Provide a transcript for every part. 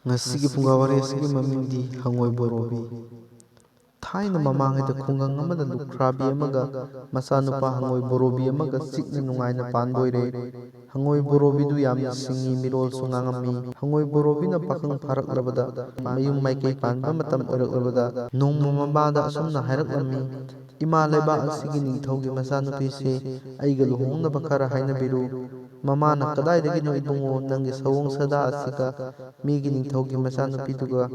ꯉꯁꯤꯒꯤ ꯐꯨꯡꯒꯥꯋꯥꯔꯤ ꯑꯁꯤꯒꯤ ꯃꯃꯤꯡꯗꯤ ꯍꯉꯣꯏ ꯕꯣꯔꯣꯕꯤ꯫ ꯊꯥꯏꯅ ꯃꯃꯥꯡꯉꯩꯗ ꯈꯨꯡꯒꯪ ꯑꯃꯗ ꯂꯨꯈ꯭ꯔꯥꯕꯤ ꯑꯃꯒ ꯃꯆꯥꯅꯨꯄꯥ ꯍꯉꯣꯏ ꯕꯣꯔꯣꯕꯤ ꯑꯃꯒ ꯆꯤꯛꯅ ꯅꯨꯡꯉꯥꯏꯅ ꯄꯥꯟꯕ ꯑꯣꯏꯔꯦ꯫ ꯍꯉꯣꯏ ꯕꯣꯔꯣꯕꯤꯗꯨ ꯌꯥꯝꯅ ꯁꯤꯡꯉꯤ, ꯃꯤꯔꯣꯜꯁꯨ ꯉꯥꯡꯉꯝꯃꯤ꯫ ꯍꯉꯣꯏ ꯕꯣꯔꯣꯕꯤꯅ ꯄꯥꯈꯪ ꯐꯥꯔꯛꯂꯕꯗ, ꯃꯌꯨꯝ ꯃꯥꯏꯀꯩ ꯄꯥꯟꯕ ꯃꯇꯝ ꯑꯣꯏꯔꯛꯂꯕꯗ ꯅꯣꯡꯃ ꯃꯃꯥꯗ ꯑꯁꯨꯝꯅ ꯍꯥꯏꯔꯛꯂꯝꯃꯤ: "ꯏꯃꯥ ꯂꯩꯕꯥꯛ ꯑꯁꯤꯒꯤ ꯅꯤꯡꯊꯧꯒꯤ ꯃꯆꯥꯅꯨꯄꯤꯁꯦ ꯑꯩꯒ ꯂꯨꯍꯣꯡꯅꯕ ꯈꯔ ꯍꯥꯏꯅꯕꯤꯔꯨ"꯫ ꯃꯃꯥꯅ: "ꯀꯗꯥꯏꯗꯒꯤꯅꯣ ꯏꯕꯨꯡꯉꯣ, ꯅꯪꯒꯤ ꯁꯑꯣꯡ ꯁꯥꯗꯥ ꯑꯁꯤꯒ ꯃꯤꯒꯤ ꯅꯤꯡꯊꯧꯒꯤ ꯃꯆꯥꯅꯨꯄꯤꯗꯨꯒ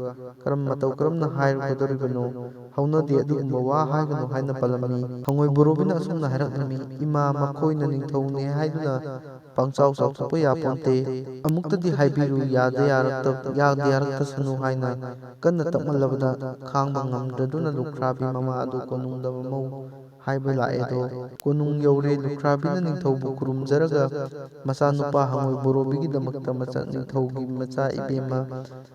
ꯃꯇꯧ ꯀꯔꯝꯅ ꯍꯥꯏꯔꯨꯒꯗꯧꯔꯤꯕꯅꯣ? ꯍꯧꯅꯗꯦ, ꯑꯗꯨꯒꯨꯝꯕ ꯋꯥ ꯍꯥꯏꯒꯅꯨ" ꯍꯥꯏꯅ ꯄꯜꯂꯝꯃꯤ꯫ ꯍꯉꯣꯏ ꯕꯣꯔꯣꯕꯤꯅ ꯑꯁꯨꯝꯅ ꯍꯥꯏꯔꯛꯂꯝꯃꯤ: "ꯏꯃꯥ, ꯃꯈꯣꯏꯅ ꯅꯤꯡꯊꯧꯅꯦ ꯍꯥꯏꯗꯨꯅ ꯄꯪꯆꯥꯎ ꯆꯥꯎꯊꯣꯛꯄ ꯌꯥꯄꯣꯟꯇꯦ꯫ ꯑꯃꯨꯛꯇꯗꯤ ꯍꯥꯏꯕꯤꯔꯨ, ꯌꯥꯗ ꯌꯥꯔꯛꯇꯁꯅꯨ" ꯍꯥꯏꯅ ꯀꯟꯅ ꯇꯛꯃꯜꯂꯕꯗ ꯈꯥꯡꯕ ꯉꯝꯗ꯭ꯔꯗꯨꯅ ꯂꯨꯈ꯭ꯔꯥꯕꯤ ꯃꯃꯥ ꯑꯗꯨ ꯀꯣꯅꯨꯡꯗ ꯃꯃꯧ ꯍꯥꯏꯕ ꯂꯥꯛꯑꯦꯗꯣ꯫ ꯀꯣꯅꯨꯡ ꯌꯧꯔꯦ꯫ ꯂꯨꯈ꯭ꯔꯥꯕꯤꯅ ꯅꯤꯡꯊꯧꯕꯨ ꯈꯨꯔꯨꯝꯖꯔꯒ ꯃꯆꯥꯅꯨꯄꯥ ꯍꯉꯣꯏ ꯕꯣꯔꯣꯕꯤꯒꯤꯗꯃꯛꯇ ꯅꯤꯡꯊꯧꯒꯤ ꯃꯆꯥ ꯏꯕꯦꯝꯃ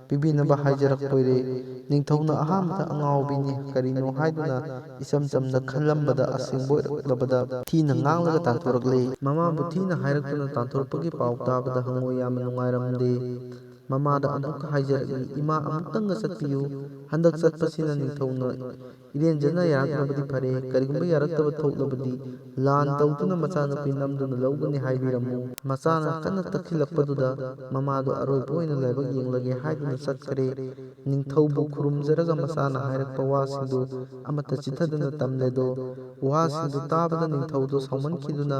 ꯄꯤꯕꯤꯅꯕ ꯍꯥꯏꯖꯔꯛꯇꯣꯏꯔꯦ꯫ ꯅꯤꯡꯊꯧꯅ ꯑꯍꯥꯟꯕꯗ "ꯑꯉꯥꯎꯕꯤꯅꯤ, ꯀꯔꯤꯅꯣ" ꯍꯥꯏꯗꯨꯅ ꯏꯆꯝ ꯆꯝꯅ ꯈꯜꯂꯝꯕꯗ ꯑꯁꯦꯡꯕ ꯑꯣꯏꯔꯛꯂꯕꯗ ꯊꯤꯅ ꯉꯥꯡꯂꯒ ꯇꯥꯟꯊꯣꯔꯛꯂꯦ꯫ ꯃꯃꯥꯕꯨ ꯊꯤꯅ ꯍꯥꯏꯔꯛꯇꯨꯅ ꯇꯥꯟꯊꯣꯔꯛꯄꯒꯤ ꯄꯥꯎ ꯇꯥꯕꯗ ꯍꯉꯣꯏ ꯌꯥꯝꯅ ꯅꯨꯡꯉꯥꯏꯔꯝꯗꯦ꯫ ꯃꯃꯥꯗ ꯑꯃꯨꯛꯀ ꯍꯥꯏꯖꯔꯛꯏ: "ꯏꯃꯥ, ꯑꯃꯨꯛꯇꯪꯒ ꯆꯠꯄꯤꯌꯨ꯫ ꯍꯟꯗꯛ ꯆꯠꯄꯁꯤꯅ ꯅꯤꯡꯊꯧꯅ ꯏꯔꯦꯟꯖꯅ ꯌꯥꯔꯛꯂꯕꯗꯤ ꯐꯔꯦ, ꯀꯔꯤꯒꯨꯝꯕ ꯌꯥꯔꯛꯇꯕ ꯊꯣꯛꯂꯕꯗꯤ ꯂꯥꯟ ꯇꯧꯗꯨꯅ ꯃꯆꯥꯅꯨꯄꯤ ꯅꯝꯗꯨꯅ ꯂꯧꯒꯅꯤ ꯍꯥꯏꯕꯤꯔꯝꯃꯨ"꯫ ꯃꯆꯥꯅ ꯀꯟꯅ ꯇꯛꯁꯤꯜꯂꯛꯄꯗꯨꯗ ꯃꯃꯥꯗꯣ ꯑꯔꯣꯏꯕ ꯑꯣꯏꯅ ꯂꯥꯏꯕꯛ ꯌꯦꯡꯂꯒꯦ ꯍꯥꯏꯗꯨꯅ ꯆꯠꯈꯔꯦ꯫ ꯅꯤꯡꯊꯧꯕꯨ ꯈꯨꯔꯨꯝꯖꯔꯒ ꯃꯆꯥꯅ ꯍꯥꯏꯔꯛꯄ ꯋꯥꯁꯤꯡꯗꯨ ꯑꯃꯠꯇ ꯆꯤꯠꯊꯗꯅ ꯇꯝꯂꯦꯗꯣ꯫ ꯋꯥꯁꯤꯡꯗꯨ ꯇꯥꯕꯗ ꯅꯤꯡꯊꯧꯗꯣ ꯁꯥꯎꯃꯟꯈꯤꯗꯨꯅ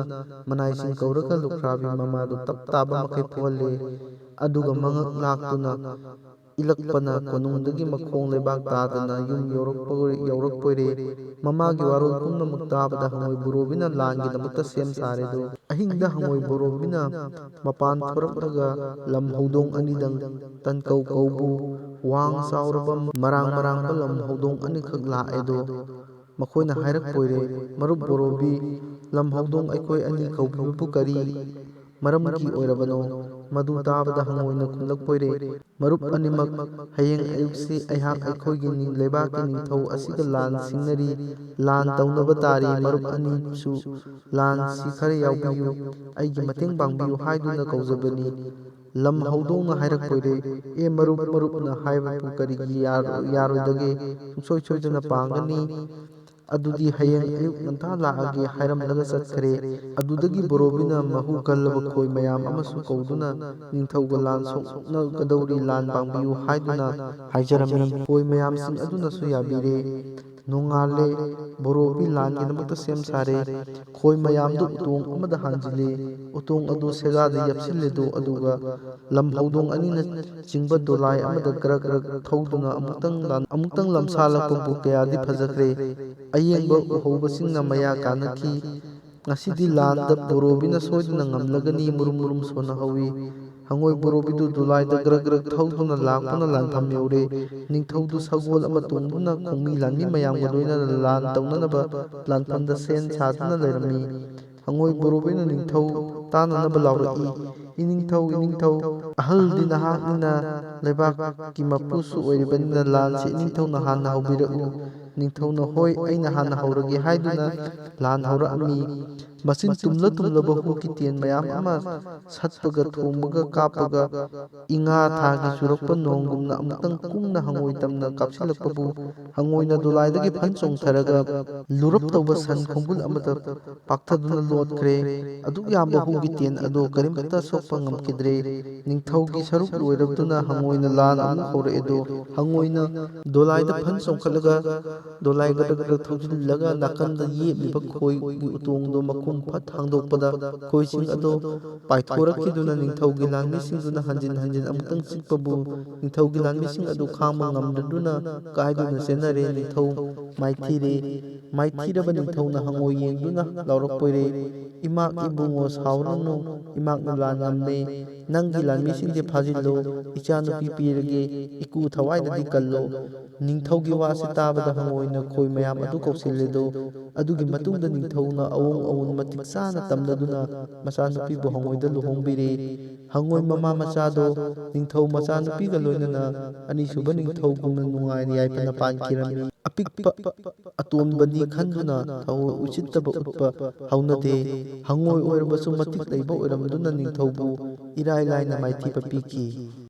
ꯃꯅꯥꯏꯁꯤꯡ ꯀꯧꯔꯒ ꯂꯨꯈ꯭ꯔꯥꯕꯤ ꯃꯃꯥꯗꯨ ꯇꯞ ꯇꯥꯕ ꯃꯈꯩ ꯐꯨꯍꯜꯂꯦ꯫ ꯑꯗꯨꯒ ꯃꯉꯛ ꯂꯥꯛꯇꯨꯅ ꯏꯜꯂꯛꯄꯅ ꯀꯣꯅꯨꯡꯗꯒꯤ ꯃꯈꯣꯡ ꯂꯩꯕꯥꯛ ꯇꯥꯗꯅ ꯌꯨꯝ ꯌꯧꯔꯛꯄꯣꯏꯔꯦ꯫ ꯃꯃꯥꯒꯤ ꯋꯥꯔꯣꯜ ꯄꯨꯝꯅꯃꯛ ꯇꯥꯕꯗ ꯍꯉꯣꯏ ꯕꯣꯔꯣꯕꯤꯅ ꯂꯥꯟꯒꯤꯗꯃꯛꯇ ꯁꯦꯝ ꯁꯥꯔꯦꯗꯣ꯫ ꯑꯍꯤꯡꯗ ꯍꯉꯣꯏ ꯕꯣꯔꯣꯕꯤꯅ ꯃꯄꯥꯟ ꯊꯣꯔꯛꯂꯒ ꯂꯝ ꯍꯧꯗꯣꯡ ꯑꯅꯤꯗꯪ ꯇꯟꯀꯧ ꯀꯧꯕꯨ ꯋꯥꯡ ꯆꯥꯎꯔꯕ ꯃꯔꯥꯡ ꯃꯔꯥꯡꯕ ꯂꯝ ꯍꯧꯗꯣꯡ ꯑꯅꯤꯈꯛ ꯂꯥꯛꯑꯦꯗꯣ꯫ ꯃꯈꯣꯏꯅ ꯍꯥꯏꯔꯛꯄꯣꯏꯔꯦ: "ꯃꯔꯨꯞ ꯕꯣꯔꯣꯕꯤ, ꯂꯝ ꯍꯧꯗꯣꯡ ꯑꯩꯈꯣꯏ ꯑꯅꯤ ꯀꯧꯕꯤꯕꯕꯨ ꯀꯔꯤ ꯃꯔꯝꯒꯤ ꯑꯣꯏꯔꯕꯅꯣ"꯫ ꯃꯗꯨ ꯇꯥꯕꯗ ꯍꯉꯣꯏꯅ ꯈꯨꯝꯂꯛꯄꯣꯏꯔꯦ: "ꯃꯔꯨꯞ ꯑꯅꯤꯃꯛ, ꯍꯌꯦꯡ ꯑꯌꯨꯛꯁꯤ ꯑꯩꯍꯥꯛ ꯑꯩꯈꯣꯏꯒꯤ ꯂꯩꯕꯥꯛꯀꯤ ꯅꯤꯡꯊꯧ ꯑꯁꯤꯒ ꯂꯥꯟ ꯁꯤꯡꯅꯔꯤ꯫ ꯂꯥꯟ ꯇꯧꯅꯕ ꯇꯥꯔꯤ꯫ ꯃꯔꯨꯞ ꯑꯅꯤꯁꯨ ꯂꯥꯟꯁꯤ ꯈꯔ ꯌꯥꯎꯕꯤꯌꯨ, ꯑꯩꯒꯤ ꯃꯇꯦꯡ ꯄꯥꯡꯕꯤꯌꯨ ꯍꯥꯏꯗꯨꯅ ꯀꯧꯖꯕꯅꯤ"꯫ ꯂꯝ ꯍꯧꯗꯣꯡꯅ ꯍꯥꯏꯔꯛꯄꯣꯏꯔꯦ: "ꯑꯦ ꯃꯔꯨꯞ, ꯃꯔꯨꯞꯅ ꯍꯥꯏꯕꯕꯨ ꯀꯔꯤꯒꯤ ꯌꯥꯔꯣꯏꯗꯒꯦ? ꯁꯨꯡꯁꯣꯏ ꯁꯣꯏꯗꯅ ꯄꯥꯡꯒꯅꯤ꯫ ꯑꯗꯨꯗꯤ ꯍꯌꯦꯡ ꯑꯌꯨꯛ ꯉꯟꯇꯥ ꯂꯥꯛꯑꯒꯦ" ꯍꯥꯏꯔꯝꯂꯒ ꯆꯠꯈꯔꯦ꯫ ꯑꯗꯨꯗꯒꯤ ꯕꯣꯔꯣꯕꯤꯅ ꯃꯍꯨ ꯀꯜꯂꯕ ꯈꯣꯏ ꯃꯌꯥꯝ ꯑꯃꯁꯨ ꯀꯧꯗꯨꯅ ꯅꯤꯡꯊꯧꯒ ꯂꯥꯟ ꯁꯣꯛꯅꯒꯗꯧꯔꯤ, ꯂꯥꯟ ꯄꯥꯡꯕꯤꯌꯨ ꯍꯥꯏꯗꯨꯅ ꯍꯥꯏꯖꯔꯝꯃꯤ꯫ ꯈꯣꯏ ꯃꯌꯥꯝꯁꯤꯡ ꯑꯗꯨꯅꯁꯨ ꯌꯥꯕꯤꯔꯦ꯫ ꯅꯣꯡꯉꯥꯜꯂꯦ꯫ ꯕꯣꯔꯣꯕꯤ ꯂꯥꯟꯒꯤꯗꯃꯛꯇ ꯁꯦꯝ ꯁꯥꯔꯦ꯫ ꯈꯣꯏ ꯃꯌꯥꯝꯗꯨ ꯎꯇꯣꯡ ꯑꯃꯗ ꯍꯥꯟꯖꯤꯜꯂꯦ꯫ ꯎꯇꯣꯡ ꯑꯗꯨ ꯁꯦꯒꯥꯗ ꯌꯦꯞꯁꯤꯜꯂꯦꯗꯣ꯫ ꯑꯗꯨꯒ ꯂꯝ ꯍꯧꯗꯣꯡ ꯑꯅꯤꯅ ꯆꯤꯡꯕ ꯗꯣꯂꯥꯏ ꯑꯃꯗ ꯒ꯭ꯔꯛ ꯒ꯭ꯔꯛ ꯊꯧꯗꯨꯅ ꯑꯃꯨꯛꯇꯪ ꯂꯝꯁꯥꯜꯂꯛꯄꯕꯨ ꯀꯌꯥꯗꯤ ꯐꯖꯈ꯭ꯔꯦ! ꯑꯌꯦꯡꯕ ꯎꯍꯧꯕꯁꯤꯡꯅ ꯃꯌꯥ ꯀꯥꯅꯈꯤ꯫ ꯉꯁꯤꯗꯤ ꯂꯥꯟꯗ ꯕꯣꯔꯣꯕꯤꯅ ꯁꯣꯏꯗꯅ ꯉꯝꯂꯒꯅꯤ꯫ ꯃꯨꯔꯨꯝ ꯃꯨꯔꯨꯝ ꯁꯣꯟꯅꯍꯧꯏ꯫ ꯍꯉꯣꯏ ꯕꯣꯔꯣꯕꯤꯗꯨ ꯗꯣꯂꯥꯏꯗ ꯒ꯭ꯔꯛ ꯒ꯭ꯔꯛ ꯊꯧꯗꯨꯅ ꯂꯥꯛꯇꯨꯅ ꯂꯥꯟꯐꯝ ꯌꯧꯔꯦ꯫ ꯅꯤꯡꯊꯧꯗꯨ ꯁꯒꯣꯜ ꯑꯃ ꯇꯣꯡꯗꯨꯅ ꯈꯣꯡꯃꯤ ꯂꯥꯟꯃꯤ ꯃꯌꯥꯝꯒ ꯂꯣꯏꯅꯅ ꯂꯥꯟ ꯇꯧꯅꯅꯕ ꯂꯥꯟꯐꯝꯗ ꯁꯦꯝ ꯁꯥꯗꯨꯅ ꯂꯩꯔꯝꯃꯤ꯫ ꯍꯉꯣꯏ ꯕꯣꯔꯣꯕꯤꯅ ꯅꯤꯡꯊꯧ ꯇꯥꯟꯅꯅꯕ ꯂꯥꯎꯔꯛꯏ: "ꯏꯅꯤꯡꯊꯧ, ꯏꯅꯤꯡꯊꯧ, ꯑꯍꯜꯗꯤ ꯅꯍꯥꯛꯅꯤꯅ, ꯂꯩꯕꯥꯛꯀꯤ ꯃꯄꯨꯁꯨ ꯑꯣꯏꯔꯤꯕꯅꯤꯅ ꯂꯥꯟꯁꯤ ꯏꯅꯤꯡꯊꯧꯅ ꯍꯥꯟꯅ ꯍꯧꯕꯤꯔꯛꯎ"꯫ ꯅꯤꯡꯊꯧꯅ "ꯍꯣꯏ, ꯑꯩꯅ ꯍꯥꯟꯅ ꯍꯧꯔꯒꯦ" ꯍꯥꯏꯗꯨꯅ ꯂꯥꯟ ꯍꯧꯔꯛꯑꯝꯃꯤ꯫ ꯃꯆꯤꯟ ꯇꯨꯝꯂ ꯇꯨꯝꯂꯕ ꯍꯨꯒꯤ ꯇꯦꯟ ꯃꯌꯥꯝ ꯑꯃ ꯁꯠꯄꯒ ꯊꯣꯡꯕꯒ ꯀꯥꯞꯄꯒ ꯏꯉꯥ ꯊꯥꯒꯤ ꯆꯨꯔꯛꯄ ꯅꯣꯡꯒꯨꯝꯅ ꯑꯃꯨꯛꯇꯪ ꯀꯨꯡꯅ ꯍꯉꯣꯏ ꯇꯝꯅ ꯀꯥꯞꯁꯤꯜꯂꯛꯄꯕꯨ ꯍꯉꯣꯏꯅ ꯗꯣꯂꯥꯏꯗꯒꯤ ꯐꯟ ꯆꯣꯡꯊꯔꯒ ꯂꯨꯔꯞ ꯇꯧꯕ ꯁꯟ ꯈꯣꯡꯒꯨꯜ ꯑꯃꯗ ꯄꯥꯛꯊꯗꯨꯅ ꯂꯣꯠꯈ꯭ꯔꯦ꯫ ꯑꯗꯨꯛ ꯌꯥꯝꯕ ꯍꯨꯒꯤ ꯇꯦꯟ ꯑꯗꯣ ꯀꯔꯤꯃꯠꯇ ꯁꯣꯛꯄ ꯉꯝꯈꯤꯗ꯭ꯔꯦ꯫ ꯅꯤꯡꯊꯧꯒꯤ ꯁꯔꯨꯛ ꯂꯣꯏꯔꯗꯨꯅ ꯍꯉꯣꯏꯅ ꯂꯥꯟ ꯑꯃꯨꯛ ꯍꯧꯔꯛꯑꯦꯗꯣ꯫ ꯍꯉꯣꯏꯅ ꯗꯣꯂꯥꯏꯗ ꯐꯟ ꯆꯣꯡꯈꯠꯂꯒ ꯗꯣꯂꯥꯏ ꯒꯗꯛ ꯒꯗꯛ ꯊꯧꯖꯤꯜꯂꯒ ꯅꯥꯀꯟꯗ ꯌꯦꯞꯂꯤꯕ ꯈꯣꯏꯒꯤ ꯎꯇꯣꯡꯗꯣ ꯃꯈꯨꯝ ꯐꯠ ꯍꯥꯡꯗꯣꯛꯄꯗ ꯈꯣꯏꯁꯤꯡ ꯑꯗꯣ ꯄꯥꯏꯊꯣꯔꯛꯈꯤꯗꯨꯅ ꯅꯤꯡꯊꯧꯒꯤ ꯂꯥꯟꯃꯤꯁꯤꯡꯗꯨꯅ ꯍꯟꯖꯤꯟ ꯍꯟꯖꯤꯟ ꯑꯃꯨꯛꯇꯪ ꯆꯤꯛꯄꯕꯨ ꯅꯤꯡꯊꯧꯒꯤ ꯂꯥꯟꯃꯤꯁꯤꯡ ꯑꯗꯨ ꯈꯥꯡꯕ ꯉꯝꯗ꯭ꯔꯗꯨꯅ ꯀꯥꯏꯗꯨꯅ ꯆꯦꯟꯅꯔꯦ꯫ ꯅꯤꯡꯊꯧ ꯃꯥꯏꯊꯤꯔꯦ꯫ ꯃꯥꯏꯊꯤꯔꯕ ꯅꯤꯡꯊꯧꯅ ꯍꯉꯣꯏ ꯌꯦꯡꯗꯨꯅ ꯂꯥꯎꯔꯛꯄꯣꯏꯔꯦ: "ꯏꯃꯥꯛ ꯏꯕꯨꯡꯉꯣ, ꯁꯥꯎꯔꯅꯨ, ꯏꯃꯥꯛꯅ ꯂꯥꯟ ꯉꯝꯃꯦ꯫ ꯅꯪꯒꯤ ꯂꯥꯟꯃꯤꯁꯤꯡꯗꯤ ꯐꯥꯖꯤꯜꯂꯣ, ꯏꯆꯥꯅꯨꯄꯤ ꯄꯤꯔꯒꯦ, ꯏꯀꯨ ꯊꯋꯥꯏꯅꯗꯤ ꯀꯜꯂꯣ"꯫ ꯅꯤꯡꯊꯧꯒꯤ ꯋꯥꯁꯤ ꯇꯥꯕꯗ ꯍꯉꯣꯏꯅ ꯈꯣꯏ ꯃꯌꯥꯝ ꯑꯗꯨ ꯀꯧꯁꯤꯜꯂꯦꯗꯣ꯫ ꯑꯗꯨꯒꯤ ꯃꯇꯨꯡꯗ ꯅꯤꯡꯊꯧꯅ ꯑꯑꯣꯡ ꯑꯑꯣꯟ ꯃꯇꯤꯛ ꯆꯥꯅ ꯇꯝꯂꯗꯨꯅ ꯃꯆꯥꯅꯨꯄꯤꯕꯨ ꯍꯉꯣꯏꯗ ꯂꯨꯍꯣꯡꯕꯤꯔꯦ꯫ ꯍꯉꯣꯏ ꯃꯃꯥ ꯃꯆꯥꯗꯣ ꯅꯤꯡꯊꯧ ꯃꯆꯥꯅꯨꯄꯤꯒ ꯂꯣꯏꯅꯅ ꯑꯅꯤꯁꯨꯕ ꯅꯤꯡꯊꯧꯒꯨꯝꯅ ꯅꯨꯡꯉꯥꯏꯅ ꯌꯥꯏꯐꯅ ꯄꯥꯟꯈꯤꯔꯝꯃꯤ꯫ ꯑꯄꯤꯛꯄ ꯑꯇꯣꯟꯕꯅꯤ ꯈꯟꯗꯨꯅ ꯊꯑꯣꯏ ꯎꯁꯤꯠꯇꯕ ꯎꯠꯄ ꯍꯧꯅꯗꯦ꯫ ꯍꯉꯣꯏ ꯑꯣꯏꯔꯕꯁꯨ ꯃꯇꯤꯛ ꯂꯩꯕ ꯑꯣꯏꯔꯝꯗꯨꯅ ꯅꯤꯡꯊꯧꯕꯨ ꯏꯔꯥꯏ ꯂꯥꯏꯅ ꯃꯥꯏꯊꯤꯕ ꯄꯤꯈꯤ꯫